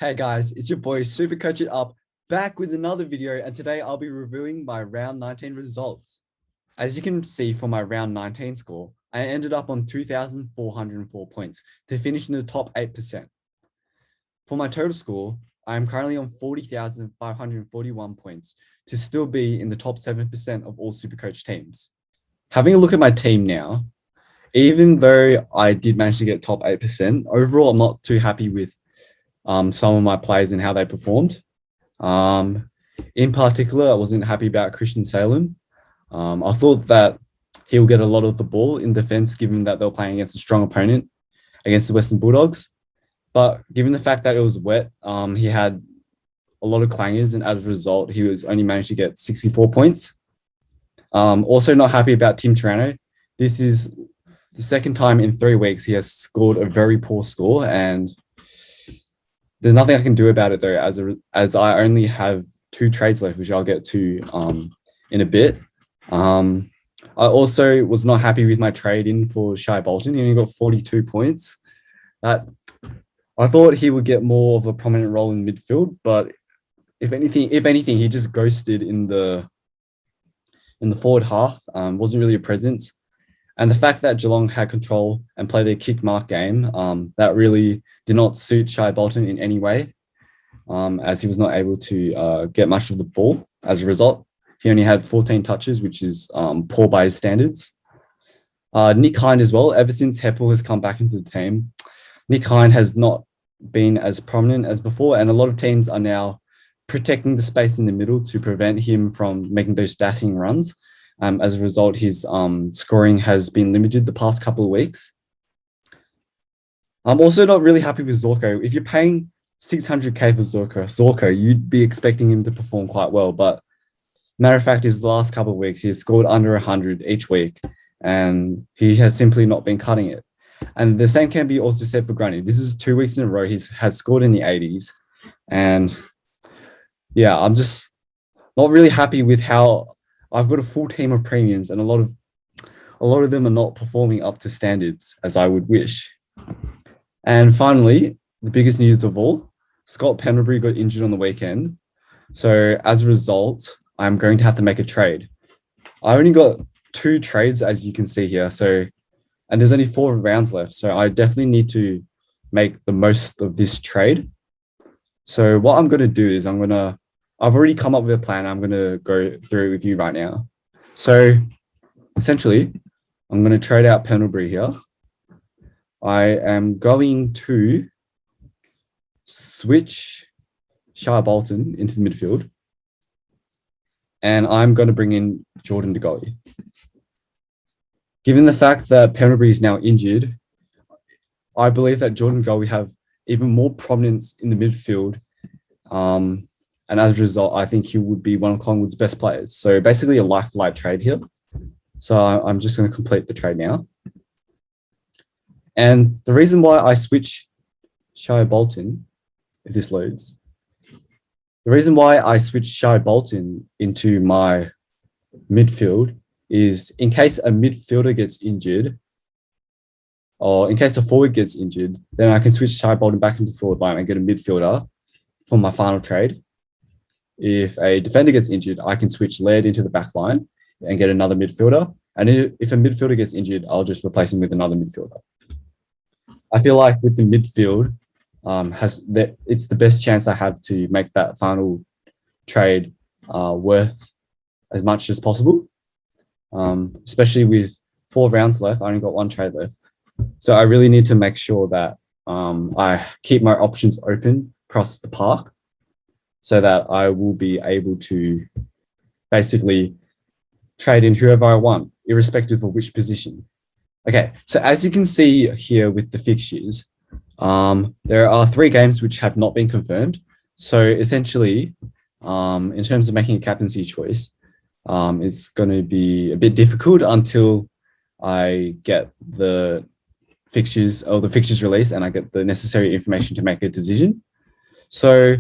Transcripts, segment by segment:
Hey guys, it's your boy SuperCoach It Up back with another video, and today I'll be reviewing my round 19 results. As you can see from my round 19 score, I ended up on 2,404 points to finish in the top 8%. For my total score, I am currently on 40,541 points to still be in the top 7% of all SuperCoach teams. Having a look at my team now, even though I did manage to get top 8%, overall I'm not too happy with some of my players and how they performed. In particular, I wasn't happy about Christian Salem. I thought that he'll get a lot of the ball in defense, given that they were playing against a strong opponent against the Western Bulldogs. But given the fact that it was wet, he had a lot of clangers, and as a result, he was only managed to get 64 points. Also not happy about Tim Taranto. This is the second time in 3 weeks he has scored a very poor score, and there's nothing I can do about it though, as I only have 2 trades left, which I'll get to in a bit. I also was not happy with my trade in for Shai Bolton. He only got 42 points. That I thought he would get more of a prominent role in midfield, but if anything, he just ghosted in the forward half. Wasn't really a presence. And the fact that Geelong had control and played their kick mark game, that really did not suit Shai Bolton in any way, as he was not able to get much of the ball. As a result, he only had 14 touches, which is poor by his standards. Nick Hind as well. Ever since Heppel has come back into the team, Nick Hind has not been as prominent as before, and a lot of teams are now protecting the space in the middle to prevent him from making those dashing runs. As a result, his scoring has been limited the past couple of weeks. I'm also not really happy with Zorko. If you're paying 600k for Zorko, you'd be expecting him to perform quite well. But matter of fact, his last couple of weeks, he has scored under 100 each week, and he has simply not been cutting it. And the same can be also said for Grundy. This is 2 weeks in a row he has scored in the 80s. And yeah, I'm just not really happy with how I've got a full team of premiums, and a lot of them are not performing up to standards as I would wish. And finally, the biggest news of all, Scott Pendlebury got injured on the weekend. So as a result, I'm going to have to make a trade. I only got 2 trades, as you can see here. And there's only 4 rounds left. So I definitely need to make the most of this trade. So what I'm going to do is I've already come up with a plan. I'm going to go through it with you right now. So essentially, I'm going to trade out Pendlebury here. I am going to switch Shai Bolton into the midfield. And I'm going to bring in Jordan De Goey. Given the fact that Pendlebury is now injured, I believe that Jordan De Goey have even more prominence in the midfield. And as a result, I think he would be one of Collingwood's best players. So basically a life-for-life trade here. So I'm just going to complete the trade now. And the reason why I switch Shai Bolton, if this loads, the reason why I switch Shai Bolton into my midfield is in case a midfielder gets injured, or in case a forward gets injured, then I can switch Shai Bolton back into the forward line and get a midfielder for my final trade. If a defender gets injured, I can switch Laird into the back line and get another midfielder. And if a midfielder gets injured, I'll just replace him with another midfielder. I feel like with the midfield, it's the best chance I have to make that final trade worth as much as possible. Especially with 4 rounds left, I only got 1 trade left. So I really need to make sure that I keep my options open across the park, so that I will be able to basically trade in whoever I want, irrespective of which position. Okay, so as you can see here with the fixtures, there are 3 games which have not been confirmed. So essentially, in terms of making a captaincy choice, it's going to be a bit difficult until I get the fixtures released and I get the necessary information to make a decision. So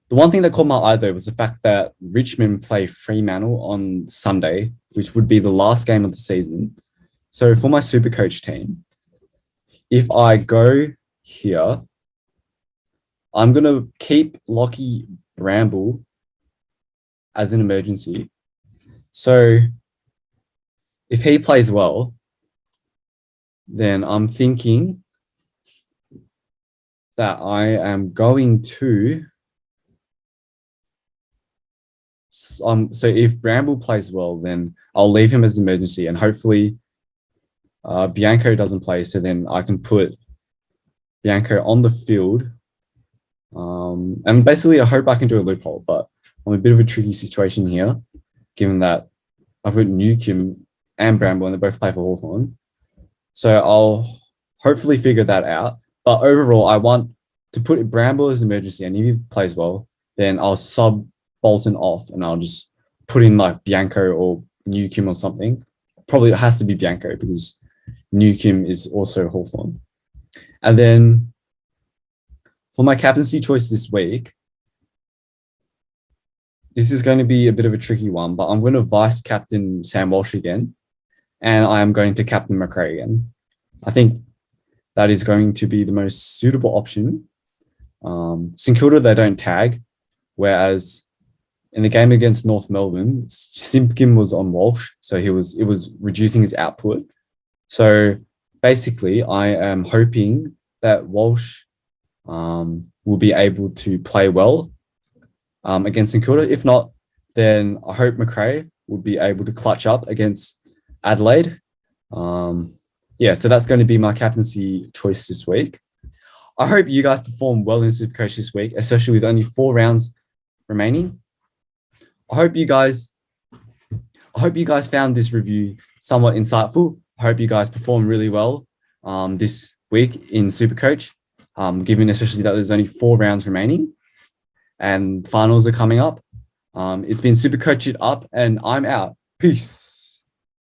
the one thing that caught my eye, though, was the fact that Richmond play Fremantle on Sunday, which would be the last game of the season. So for my SuperCoach team, if I go here, I'm going to keep Lockie Bramble as an emergency. So if he plays well, then I'm thinking that I am going to. So if Bramble plays well, then I'll leave him as emergency, and hopefully Bianco doesn't play. So then I can put Bianco on the field. And basically, I hope I can do a loophole, but I'm in a bit of a tricky situation here, given that I've got Newcomb and Bramble, and they both play for Hawthorn. So I'll hopefully figure that out. But overall, I want to put Bramble as emergency, and if he plays well, then I'll sub Bolton off, and I'll just put in like Bianco or Newcomb or something. Probably it has to be Bianco because Newcomb is also Hawthorn. And then for my captaincy choice this week, this is going to be a bit of a tricky one, but I'm going to vice captain Sam Walsh again, and I am going to captain McRae again. I think that is going to be the most suitable option. St Kilda, they don't tag, whereas in the game against North Melbourne, Simpkin was on Walsh, so it was reducing his output. So basically, I am hoping that Walsh will be able to play well against St Kilda. If not, then I hope McRae will be able to clutch up against Adelaide. So that's going to be my captaincy choice this week. I hope you guys perform well in SuperCoach this week, especially with only 4 rounds remaining. I hope you guys found this review somewhat insightful. I hope you guys perform really well this week in SuperCoach, given especially that there's only 4 rounds remaining and finals are coming up. It's been SuperCoach It Up, and I'm out. Peace.